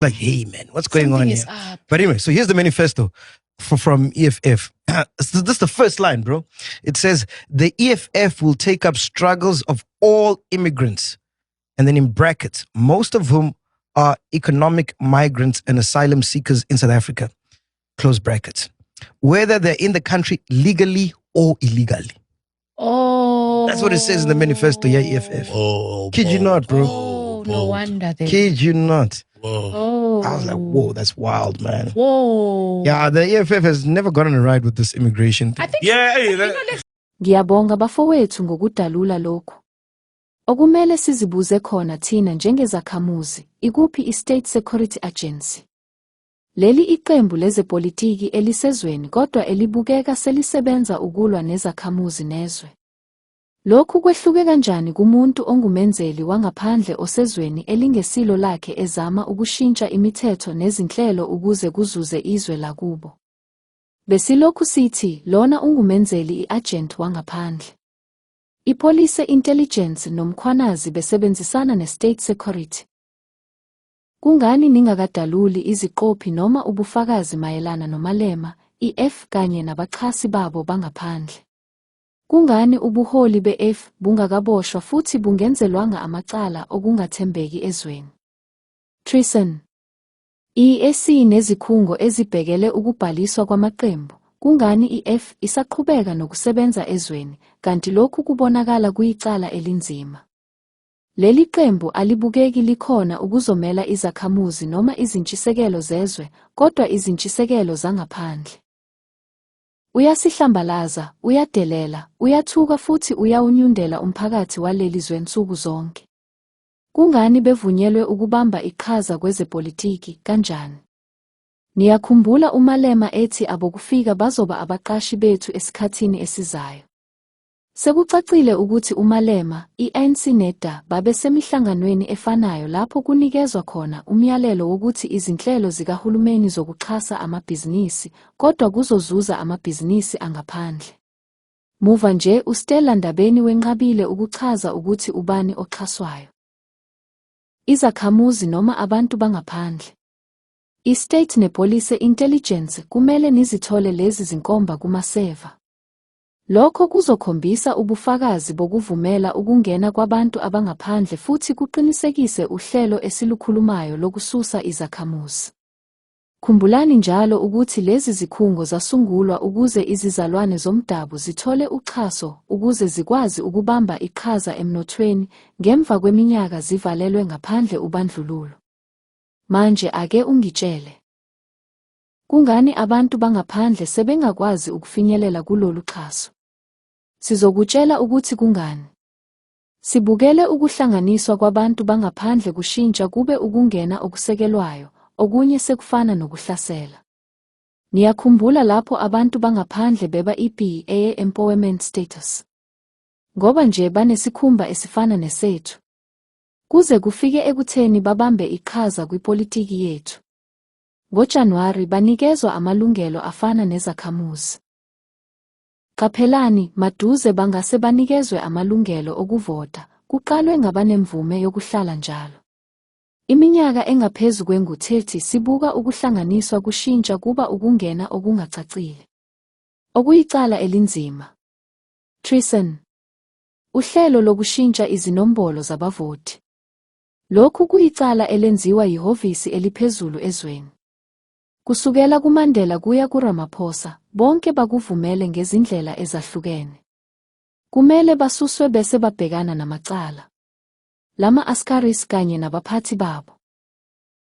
Like, hey, man, what's going Something on is here? up. But anyway, so here's the manifesto from EFF. This is the first line, bro. It says, the EFF will take up struggles of all immigrants. And then in brackets, most of whom are economic migrants and asylum seekers in South Africa. Close brackets. Whether they're in the country legally or illegally. Oh. That's what it says in the manifesto, yeah, EFF. Oh, Kid you not, bro. Oh, no wonder then. Kid you not. Whoa. Oh. I was like, whoa, that's wild, man. Whoa. Yeah, the EFF has never gotten a ride with this immigration thing. I think Yeah, hey, Ngiyabonga bafowethu ngokudalula lokhu. Okumele sizibuze khona thina njengezakhamuzi, ikuphi i-State Security Agency? Leli iqembu lezepolitiki elisezweni kodwa elibukeka selisebenza ukulwa nezakhamuzi nezwe. Lokhu kwehluke kanjani kumuntu ongumenzeli wangaphandle osezweni elingesilo lakhe ezama ukushintsha imithetho nezinhlelo ukuze kuzuze izwe lakubo? Besilokhu sithi lona ungumenzeli i-agent wangaphandle. Ipolice intelligence nomkhwanazi besebenzisana ne-state security. Kungani ningakadaluli iziqophi noma ubufakazi mayelana noMalema, i-F kanye nabaxhasi babo bangaphandle? Kungani ubuholi be-F bungakaboshwa futhi bungenzelwanga amacala okungathembeki ezweni? Treason. I-EAC nezikhungo ezibhekele ukubhaliswa kwamaqembu. Kungani i-F isaqhubeka nokusebenza ezweni, kanti lokhu kubonakala kuyicala elinzima? Leli qembu alibukeki likhona ukuzomela izakhamuzi noma izintshisekelo zezwe, kodwa izintshisekelo zangaphandle. Uyasihlambalaza, uyadelela, uyathuka futhi uyawunyundela umphakathi waleli zwe nsuku zonke. Kungani bevunyelwe ukubamba iqhaza kwezepolitiki kanjani? Niyakhumbula uMalema ethi abokufika bazoba abaqashi bethu esikhathini esizayo. Sekucacile ukuthi uMalema, i-ANC neDA babesemihlanganweni efanayo lapho kunikezwa khona umyalelo wokuthi izinhlelo zikahulumeni zokuxhasa amabhizinisi, kodwa kuzozuza amabhizinisi angaphandle. Muva nje uStella Ndabeni wenqabile ukuchaza ukuthi ubani oxhaswayo. Izakhamuzi noma abantu bangaphandle. I-State nePolice Intelligence kumele nizithole lezi zinkomba kumaseva. Lokho kuzokhombisa ubufakazi bokuvumela ukungena kwabantu abangaphandle futhi kuqinisekise uhlelo esilukhulumayo lokususa izakhamuzi. Khumbulani njalo ukuthi lezi zikhungo zasungulwa ukuze izizalwane zomdabu zithole uxhaso ukuze zikwazi ukubamba iqhaza emnothweni ngemva kweminyaka zivalelwe ngaphandle ubandlululo. Manje ake ungitshele. Kungani abantu bangaphandle sebengakwazi ukufinyelela kulolu xhaso? Sizokutshela ukuthi kungani. Sibukele ukuhlanganiswa kwabantu bangaphandle kushintsha kube ukungena okusekelwayo, okunye sekufana nokuhlasela. Niyakhumbula lapho abantu bangaphandle beba i-BA empowerment status. Ngoba nje banesikhumba esifana nesethu. Kuze kufike ekutheni babambe iqhaza kwipolitiki yethu. NgoJanuwari banikezwa amalungelo afana nezakhamuzi. Qaphelani, maduze bangase banikezwe amalungelo okuvota, kuqalwe ngabanemvume yokuhlala njalo. Iminyaka engaphezu kwengu-30 sibuka ukuhlanganiswa kushintsha kuba ukungena okungacacile. Okuyicala elinzima. Treason. Uhlelo lokushintsha izinombolo zabavoti. Lokhu kuyicala elenziwa yihhovisi eliphezulu ezweni. Kusukela kuMandela kuya kuRamaphosa, bonke bakuvumele ngezindlela ezahlukene. Kumele basuswe bese babhekana namacala. Lama askaris kanye nabaphathi babo.